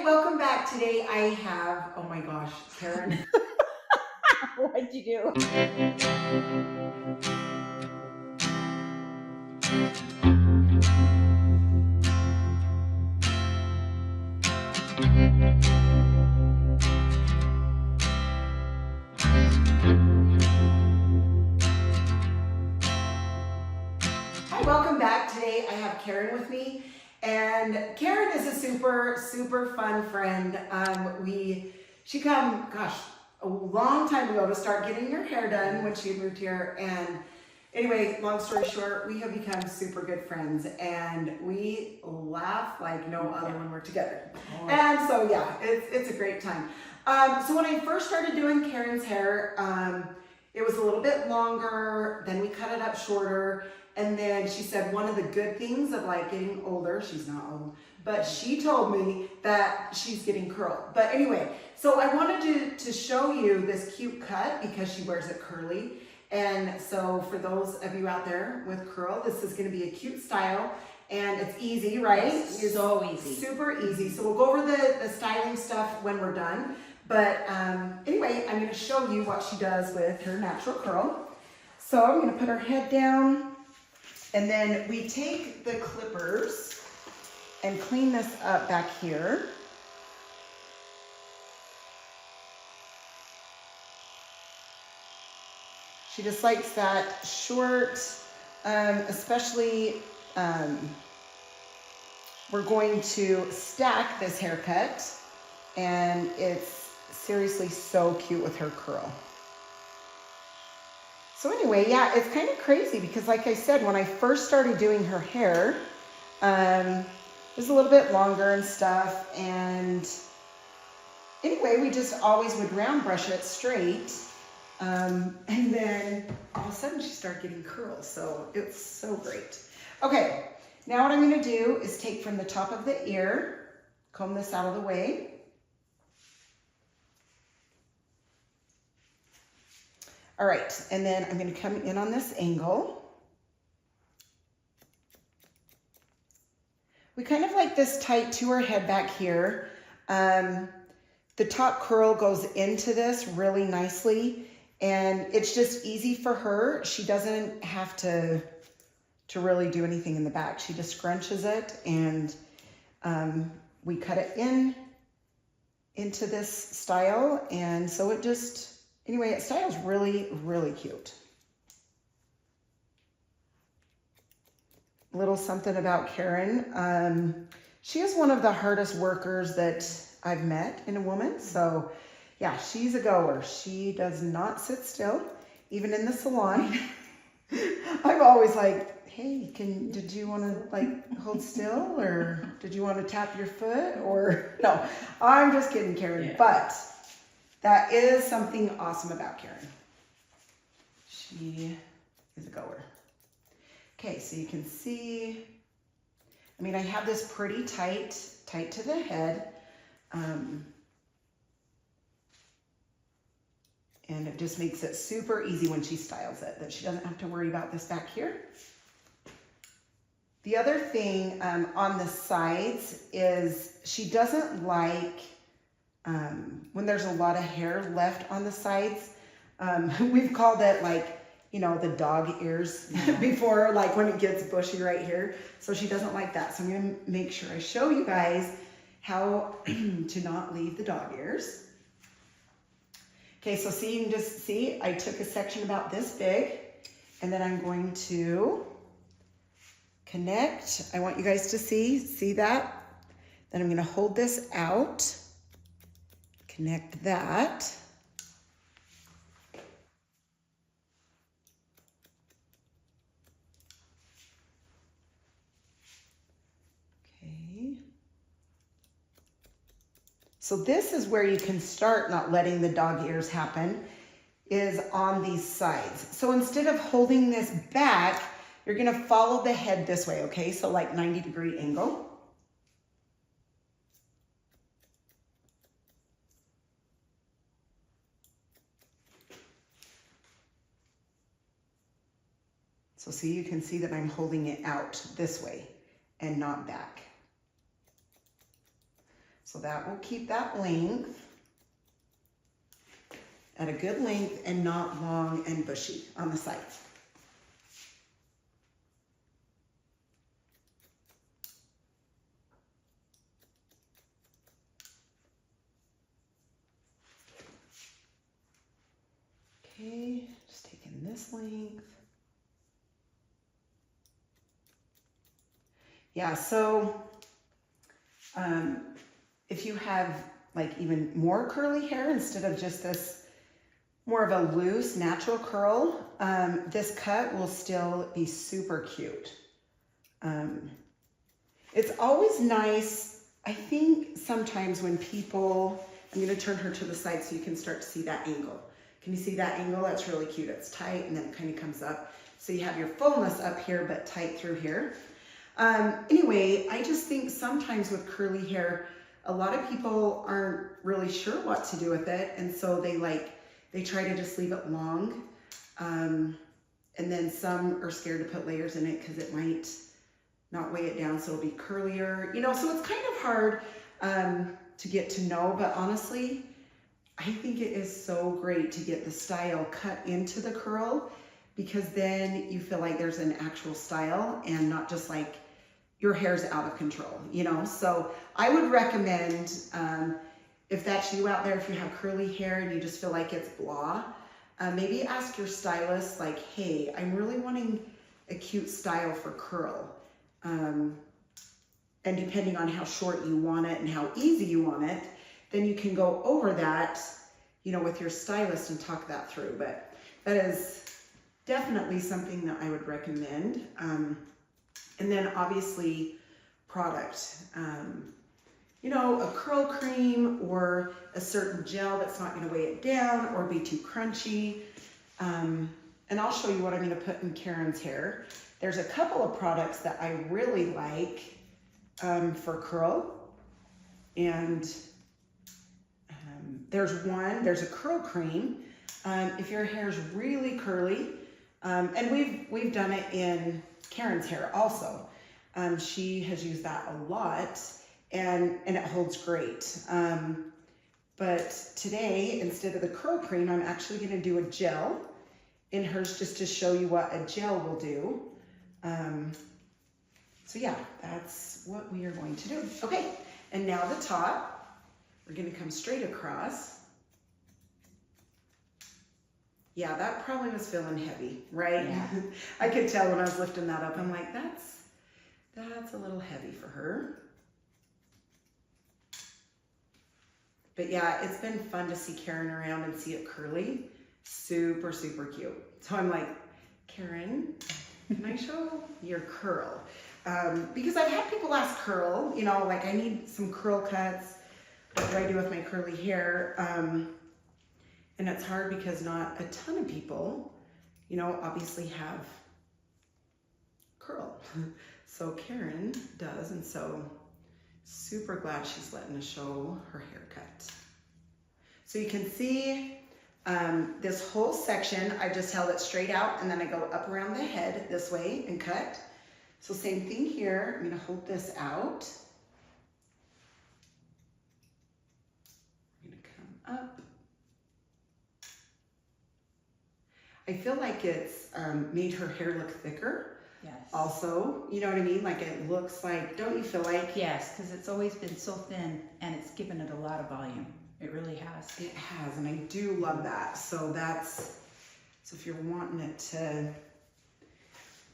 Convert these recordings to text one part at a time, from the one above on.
Hi, welcome back. Today I have, oh my gosh, Karen. What'd you do? Hi, welcome back. Today I have Karen with me, and Karen is a super fun friend. She come, gosh, a long time ago to start getting her hair done when she had moved here, and anyway, long story short, we have become super good friends, and we laugh like no other when we're together. And so yeah, it's a great time. So when I first started doing Karen's hair, it was a little bit longer, then we cut it up shorter, and then she said one of the good things of like getting older, she's not old, but she told me that she's getting curl. But anyway, so I wanted to show you this cute cut because she wears it curly. And so for those of you out there with curl, this is gonna be a cute style and it's easy, right? It's so easy. Super easy. So we'll go over the styling stuff when we're done. But anyway, I'm gonna show you what she does with her natural curl. So I'm gonna put her head down and then we take the clippers and clean this up back here. She just likes that short, especially we're going to stack this haircut and it's seriously so cute with her curl. So anyway, yeah, it's kind of crazy because like I said, when I first started doing her hair, it was a little bit longer and stuff. And anyway, we just always would round brush it straight. And then all of a sudden she started getting curls. So it's so great. Okay, now what I'm gonna do is take from the top of the ear, comb this out of the way. All right, and then I'm gonna come in on this angle. We kind of like this tight to her head back here. The top curl goes into this really nicely and it's just easy for her. She doesn't have to really do anything in the back. She just scrunches it and we cut it into this style. And so it just, anyway, it styles really cute. Little something about Karen. She is one of the hardest workers that I've met in a woman. So yeah, she's a goer. She does not sit still, even in the salon. I'm always like, hey, did you want to like hold still or did you want to tap your foot or no, I'm just kidding, Karen. Yeah. But that is something awesome about Karen. She is a goer. Okay, so you can see, I mean, I have this pretty tight to the head. And it just makes it super easy when she styles it, that she doesn't have to worry about this back here. The other thing on the sides is she doesn't like when there's a lot of hair left on the sides. We've called it like, you know, the dog ears before, like when it gets bushy right here. So she doesn't like that. So I'm gonna make sure I show you guys how to not leave the dog ears. Okay, so see, you can just see, I took a section about this big and then I'm going to connect. I want you guys to see that? Then I'm gonna hold this out, connect that. So this is where you can start not letting the dog ears happen, is on these sides. So instead of holding this back, you're gonna follow the head this way, okay? So like 90-degree angle. So see, you can see that I'm holding it out this way and not back. So that will keep that length at a good length and not long and bushy on the sides. Okay, just taking this length. Yeah, so if you have like even more curly hair instead of just this more of a loose natural curl, this cut will still be super cute. It's always nice, I think sometimes when people, I'm gonna turn her to the side so you can start to see that angle. Can you see that angle? That's really cute. It's tight and then it kind of comes up. So you have your fullness up here, but tight through here. Anyway, I just think sometimes with curly hair, a lot of people aren't really sure what to do with it. And so they try to just leave it long. And then some are scared to put layers in it because it might not weigh it down. So it'll be curlier, you know, so it's kind of hard, to get to know, but honestly, I think it is so great to get the style cut into the curl because then you feel like there's an actual style and not just like your hair's out of control, you know? So I would recommend, if that's you out there, if you have curly hair and you just feel like it's blah, maybe ask your stylist like, hey, I'm really wanting a cute style for curl. And depending on how short you want it and how easy you want it, then you can go over that, you know, with your stylist and talk that through. But that is definitely something that I would recommend. And then obviously product, you know, a curl cream or a certain gel that's not going to weigh it down or be too crunchy. And I'll show you what I'm going to put in Karen's hair. There's a couple of products that I really like for curl. And there's a curl cream. If your hair's really curly, and we've done it in Karen's hair also. She has used that a lot and it holds great. But today, instead of the curl cream, I'm actually gonna do a gel in hers just to show you what a gel will do. So yeah, that's what we are going to do. Okay, and now the top. We're gonna come straight across. Yeah, that probably was feeling heavy, right? Yeah. I could tell when I was lifting that up. I'm like, that's a little heavy for her. But yeah, it's been fun to see Karen around and see it curly. Super, super cute. So I'm like, Karen, can I show your curl? Because I've had people ask curl, you know, like I need some curl cuts. What do I do with my curly hair? And it's hard because not a ton of people, you know, obviously have curl. So Karen does, and so super glad she's letting us show her haircut. So you can see this whole section, I just held it straight out and then I go up around the head this way and cut. So same thing here, I'm gonna hold this out. Up. I feel like it's made her hair look thicker. Yes. Also, you know what I mean? Like it looks like, don't you feel like? Yes, because it's always been so thin and it's given it a lot of volume. It really has. It has, and I do love that. So so if you're wanting it to,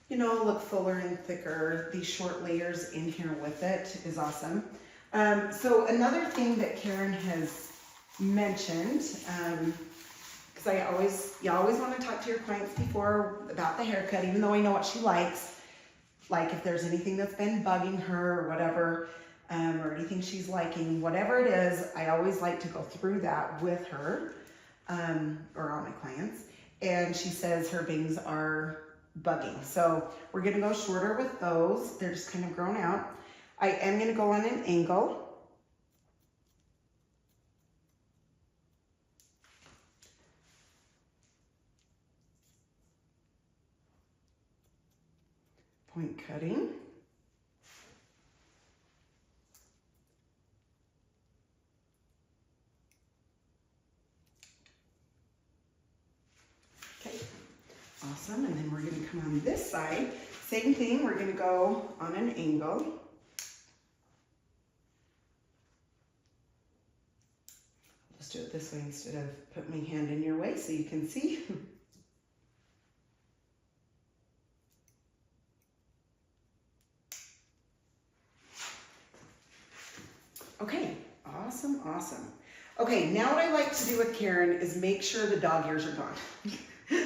you know, look fuller and thicker, these short layers in here with it is awesome. So another thing that Karen has mentioned, because you always want to talk to your clients before about the haircut, even though I know what she likes, like if there's anything that's been bugging her or whatever, or anything she's liking, whatever it is, I always like to go through that with her, or all my clients. And she says her bangs are bugging. So we're gonna go shorter with those. They're just kind of grown out. I am gonna go on an angle. Point cutting. Awesome, and then we're gonna come on this side. Same thing, we're gonna go on an angle. Just do it this way instead of put my hand in your way so you can see. Okay, awesome, awesome. Okay, now what I like to do with Karen is make sure the dog ears are gone.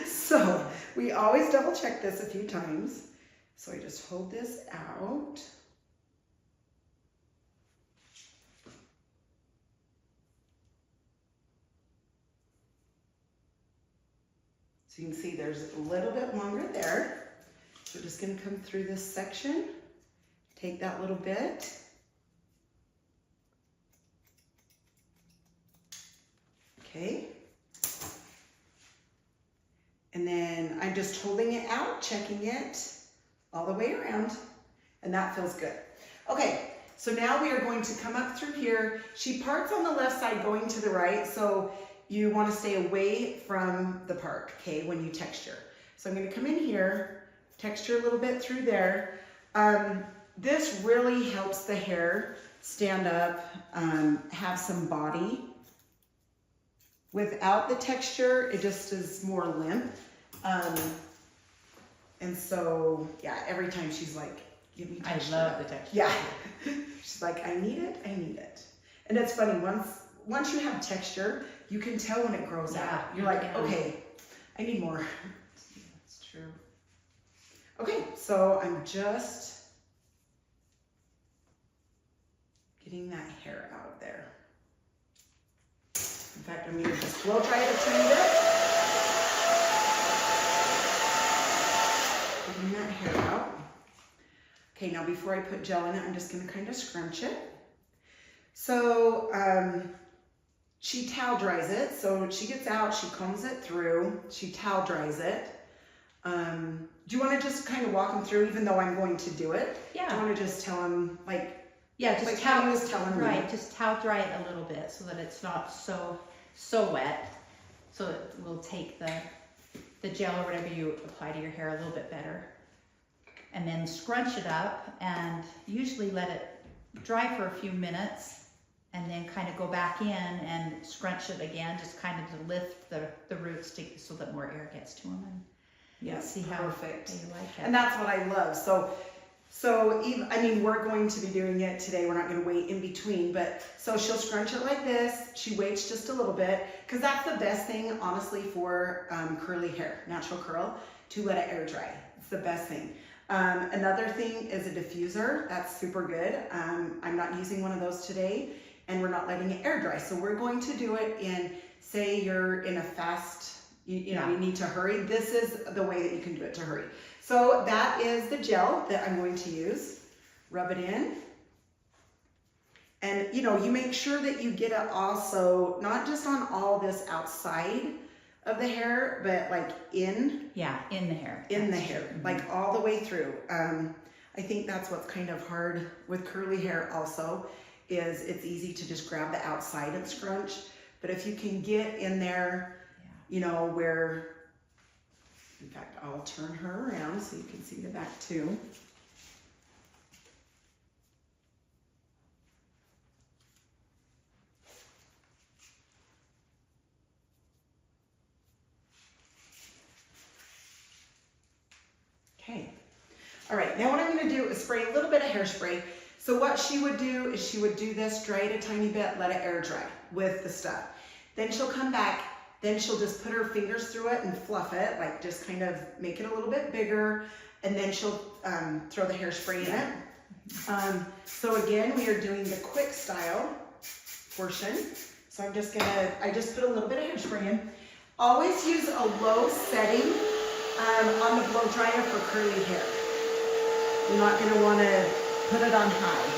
So we always double check this a few times. So I just hold this out. So you can see there's a little bit longer there. So we're just gonna come through this section, take that little bit. Okay. And then I'm just holding it out, checking it all the way around, and that feels good. Okay, so now we are going to come up through here. She parts on the left side going to the right, so you want to stay away from the part, okay, when you texture. So I'm going to come in here, texture a little bit through there. This really helps the hair stand up, have some body. Without the texture, it just is more limp. And so, yeah, every time she's like, give me texture. I love the texture. Yeah. She's like, I need it, I need it. And it's funny, once you have texture, you can tell when it grows out. You're like, okay, I need more. That's true. Okay, so I'm just getting that hair out of there. In fact, I'm going to just blow dry it a tiny bit. Getting that hair out. Okay, now before I put gel in it, I'm just going to kind of scrunch it. So she towel dries it. So she gets out, she combs it through, she towel dries it. Do you want to just kind of walk them through, even though I'm going to do it? Yeah. Do you want to just tell them, like, yeah, just like towel, how you was telling me? right, just towel dry it a little bit so that it's not so wet, so it will take the gel or whatever you apply to your hair a little bit better. And then scrunch it up and usually let it dry for a few minutes and then kind of go back in and scrunch it again, just kind of to lift the roots so that more air gets to them. And Yes, see how perfect. you like it. And that's what I love. So even, I mean, we're going to be doing it today. We're not going to wait in between, but so she'll scrunch it like this. She waits just a little bit because that's the best thing, honestly, for curly hair, natural curl, to let it air dry. It's the best thing. Another thing is a diffuser. That's super good. I'm not using one of those today, and we're not letting it air dry. So we're going to do it in, say you're in a fast, you know, you need to hurry. This is the way that you can do it to hurry. So that is the gel that I'm going to use. Rub it in. And you know, you make sure that you get it also, not just on all this outside of the hair, but like in the hair. In the hair, like all the way through. I think that's what's kind of hard with curly hair also, is it's easy to just grab the outside and scrunch. But if you can get in there, you know, where, in fact, I'll turn her around so you can see the back too. Okay. All right, now what I'm going to do is spray a little bit of hairspray. So what she would do is she would do this, dry it a tiny bit, let it air dry with the stuff. Then she'll come back, then she'll just put her fingers through it and fluff it, like just kind of make it a little bit bigger, and then she'll throw the hairspray in it. So again, we are doing the quick style portion. So I'm just gonna, I just put a little bit of hairspray in. Always use a low setting on the blow dryer for curly hair. You're not gonna wanna put it on high.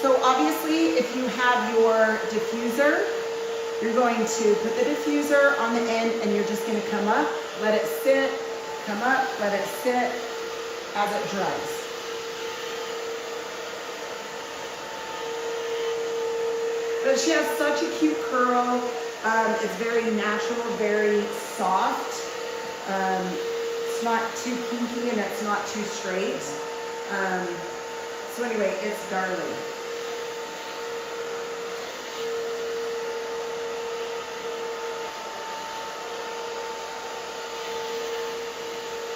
So obviously, if you have your diffuser, you're going to put the diffuser on the end and you're just gonna come up, let it sit, come up, let it sit as it dries. But she has such a cute curl. It's very natural, very soft. It's not too kinky and it's not too straight. So anyway, it's darling.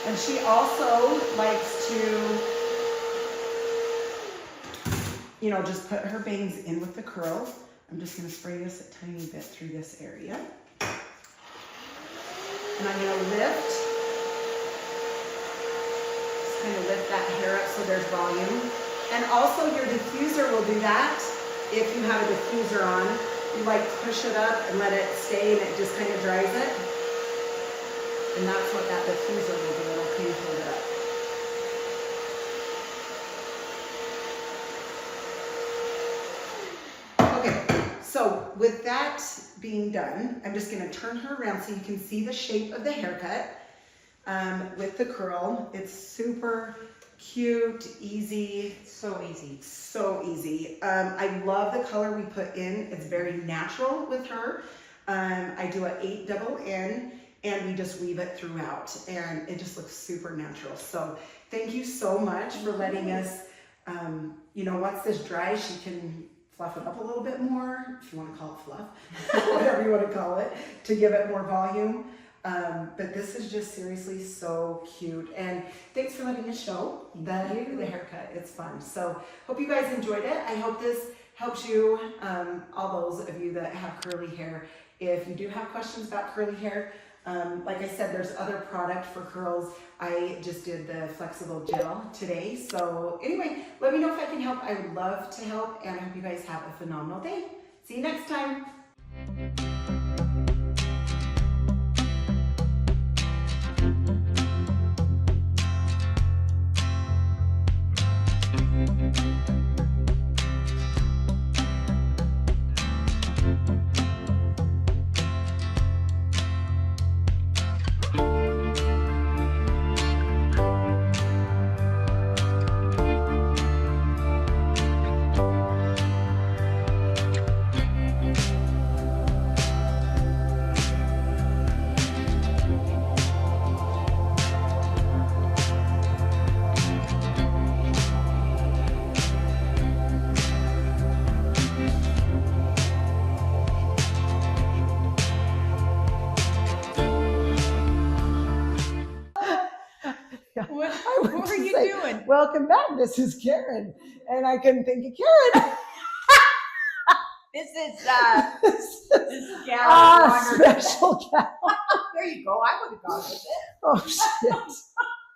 And she also likes to, just put her bangs in with the curls. I'm just going to spray this a tiny bit through this area. And I'm going to lift, just kind of lift that hair up so there's volume. And also your diffuser will do that. If you have a diffuser on, you like push it up and let it stay and it just kind of dries it. And that's what that diffuser will do, it'll kind of hold it up. So with that being done, I'm just going to turn her around so you can see the shape of the haircut with the curl. It's super cute, easy. So easy. So easy. I love the color we put in. It's very natural with her. I do an 8 double N and we just weave it throughout and it just looks super natural. So thank you so much for letting us, once this dries, she can fluff it up a little bit more, if you want to call it fluff, whatever you want to call it, to give it more volume. But this is just seriously so cute. And thanks for letting us show the haircut. It's fun. So hope you guys enjoyed it. I hope this helps you, all those of you that have curly hair. If you do have questions about curly hair, like I said, there's other product for curls. I just did the flexible gel today. So anyway, let me know if I can help. I would love to help and I hope you guys have a phenomenal day. See you next time. What were you doing? Welcome back. This is Karen. And I couldn't think of Karen. This is gal. Special gal. There you go. I would have gone with it. Oh, shit.